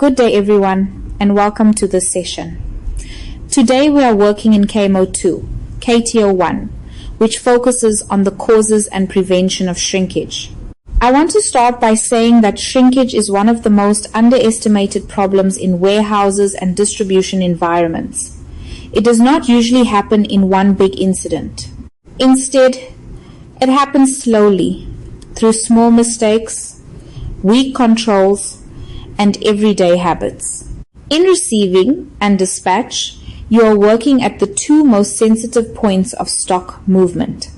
Good day everyone and welcome to this session. Today we are working in KM02, KT01, which focuses on the causes and prevention of shrinkage. I want to start by saying that shrinkage is one of the most underestimated problems in warehouses and distribution environments. It does not usually happen in one big incident. Instead, it happens slowly through small mistakes, weak controls, and everyday habits. In receiving and dispatch, you are working at the two most sensitive points of stock movement.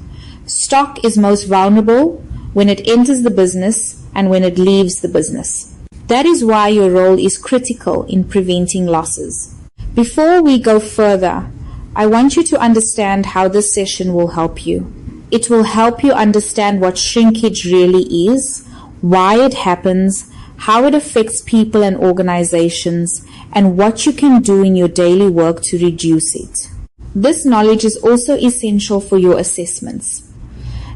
Stock is most vulnerable when it enters the business and when it leaves the business. That is why your role is critical in preventing losses. Before we go further, I want you to understand how this session will help you. It will help you understand what shrinkage really is, why it happens, how it affects people and organizations, and what you can do in your daily work to reduce it. This knowledge is also essential for your assessments.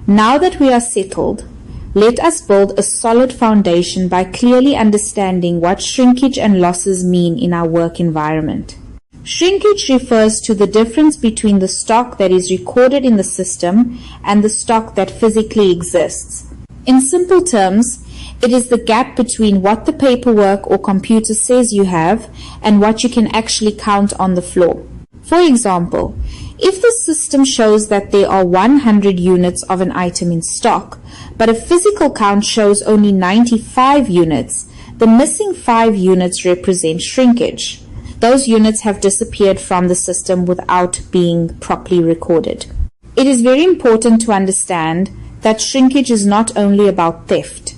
Now that we are settled, let us build a solid foundation by clearly understanding what shrinkage and losses mean in our work environment. Shrinkage refers to the difference between the stock that is recorded in the system and the stock that physically exists. In simple terms, it is the gap between what the paperwork or computer says you have and what you can actually count on the floor. For example, if the system shows that there are 100 units of an item in stock, but a physical count shows only 95 units, the missing 5 units represent shrinkage. Those units have disappeared from the system without being properly recorded. It is very important to understand that shrinkage is not only about theft.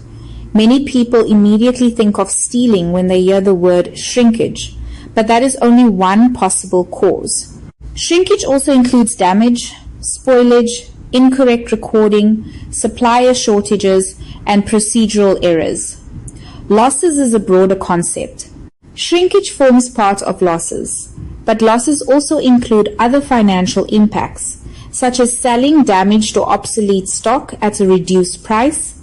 Many people immediately think of stealing when they hear the word shrinkage, but that is only one possible cause. Shrinkage also includes damage, spoilage, incorrect recording, supplier shortages, and procedural errors. Losses is a broader concept. Shrinkage forms part of losses, but losses also include other financial impacts, such as selling damaged or obsolete stock at a reduced price,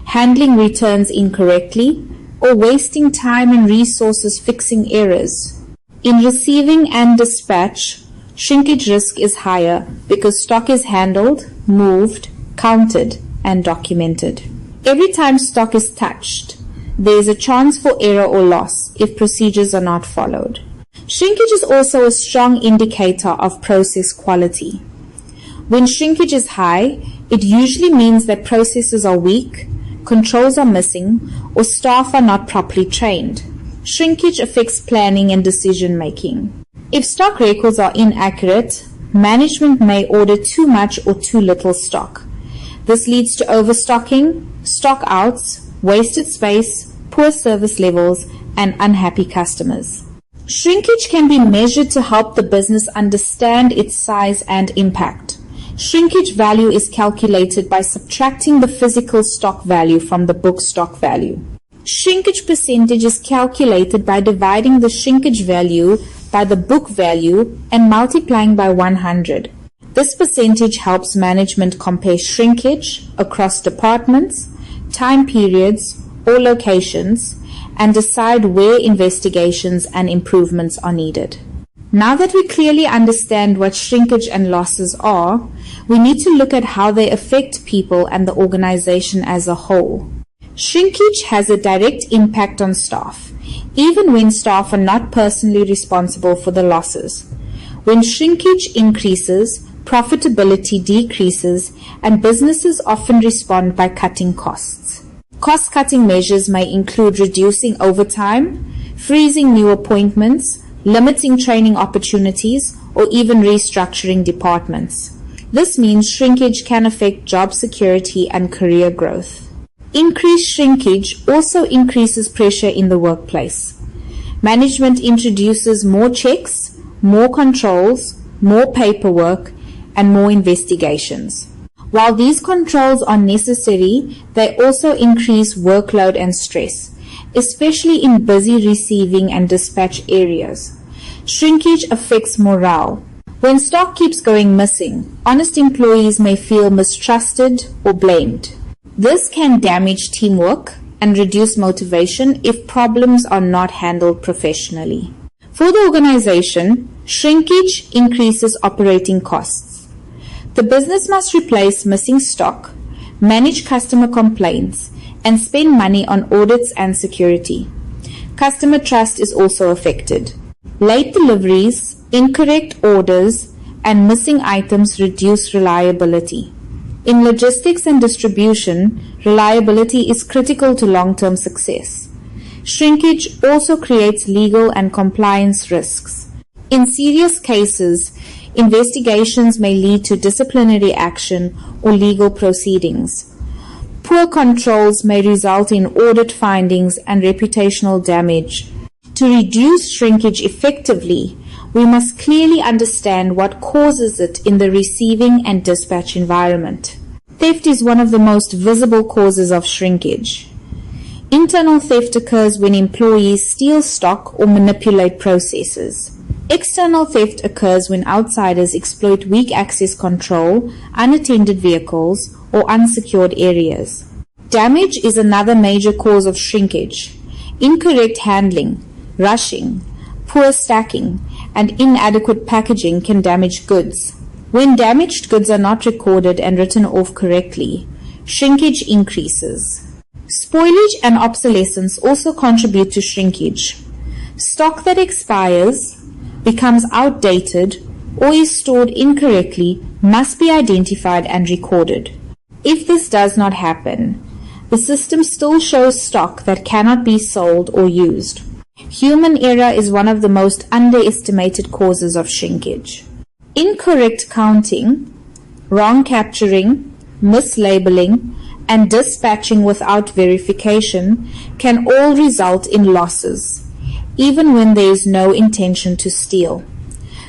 handling returns incorrectly, or wasting time and resources fixing errors. In receiving and dispatch, shrinkage risk is higher because stock is handled, moved, counted, and documented. Every time stock is touched, there is a chance for error or loss if procedures are not followed. Shrinkage is also a strong indicator of process quality. When shrinkage is high, it usually means that processes are weak, controls are missing, or staff are not properly trained. Shrinkage affects planning and decision making. If stock records are inaccurate, management may order too much or too little stock. This leads to overstocking, stock outs, wasted space, poor service levels, and unhappy customers. Shrinkage can be measured to help the business understand its size and impact. Shrinkage value is calculated by subtracting the physical stock value from the book stock value. Shrinkage percentage is calculated by dividing the shrinkage value by the book value and multiplying by 100. This percentage helps management compare shrinkage across departments, time periods, or locations, and decide where investigations and improvements are needed. Now that we clearly understand what shrinkage and losses are, we need to look at how they affect people and the organization as a whole. Shrinkage has a direct impact on staff, even when staff are not personally responsible for the losses. When shrinkage increases, profitability decreases, and businesses often respond by cutting costs. Cost-cutting measures may include reducing overtime, freezing new appointments, limiting training opportunities, or even restructuring departments. This means shrinkage can affect job security and career growth. Increased shrinkage also increases pressure in the workplace. Management introduces more checks, more controls, more paperwork, and more investigations. While these controls are necessary, they also increase workload and stress, especially in busy receiving and dispatch areas. Shrinkage affects morale. When stock keeps going missing, honest employees may feel mistrusted or blamed. This can damage teamwork, and reduce motivation if problems are not handled professionally. For the organization, shrinkage increases operating costs. The business must replace missing stock, manage customer complaints, and spend money on audits and security. Customer trust is also affected. Late deliveries, incorrect orders, and missing items reduce reliability. In logistics and distribution, reliability is critical to long-term success. Shrinkage also creates legal and compliance risks. In serious cases, investigations may lead to disciplinary action or legal proceedings. Poor controls may result in audit findings and reputational damage. To reduce shrinkage effectively, we must clearly understand what causes it in the receiving and dispatch environment. Theft is one of the most visible causes of shrinkage. Internal theft occurs when employees steal stock or manipulate processes. External theft occurs when outsiders exploit weak access control, unattended vehicles, or unsecured areas. Damage is another major cause of shrinkage. Incorrect handling, rushing, poor stacking, and inadequate packaging can damage goods. When damaged goods are not recorded and written off correctly, shrinkage increases. Spoilage and obsolescence also contribute to shrinkage. Stock that expires, becomes outdated, or is stored incorrectly must be identified and recorded. If this does not happen, the system still shows stock that cannot be sold or used. Human error is one of the most underestimated causes of shrinkage. Incorrect counting, wrong capturing, mislabeling, and dispatching without verification can all result in losses, even when there is no intention to steal.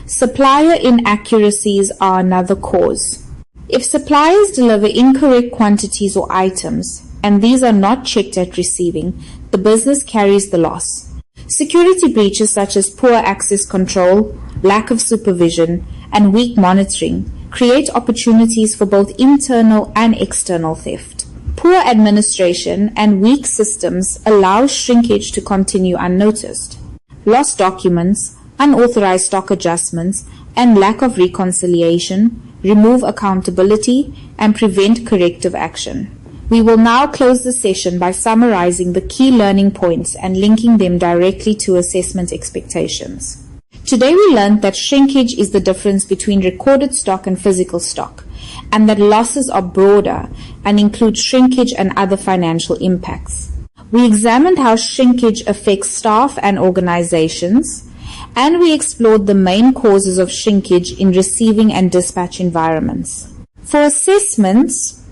Supplier inaccuracies are another cause. If suppliers deliver incorrect quantities or items, and these are not checked at receiving, the business carries the loss. Security breaches such as poor access control, lack of supervision, and weak monitoring create opportunities for both internal and external theft. Poor administration and weak systems allow shrinkage to continue unnoticed. Lost documents, unauthorized stock adjustments, and lack of reconciliation remove accountability and prevent corrective action. We will now close the session by summarizing the key learning points and linking them directly to assessment expectations. Today we learned that shrinkage is the difference between recorded stock and physical stock, and that losses are broader and include shrinkage and other financial impacts. We examined how shrinkage affects staff and organizations, and we explored the main causes of shrinkage in receiving and dispatch environments. For assessments,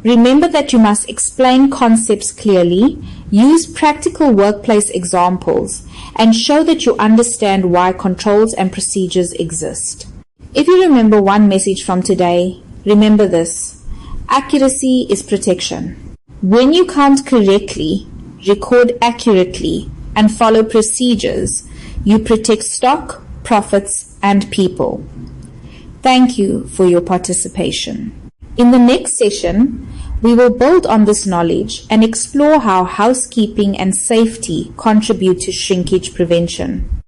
remember that you must explain concepts clearly, use practical workplace examples, and show that you understand why controls and procedures exist. If you remember one message from today, remember this: accuracy is protection. When you count correctly, record accurately, and follow procedures, you protect stock, profits, and people. Thank you for your participation. In the next session, we will build on this knowledge and explore how housekeeping and safety contribute to shrinkage prevention.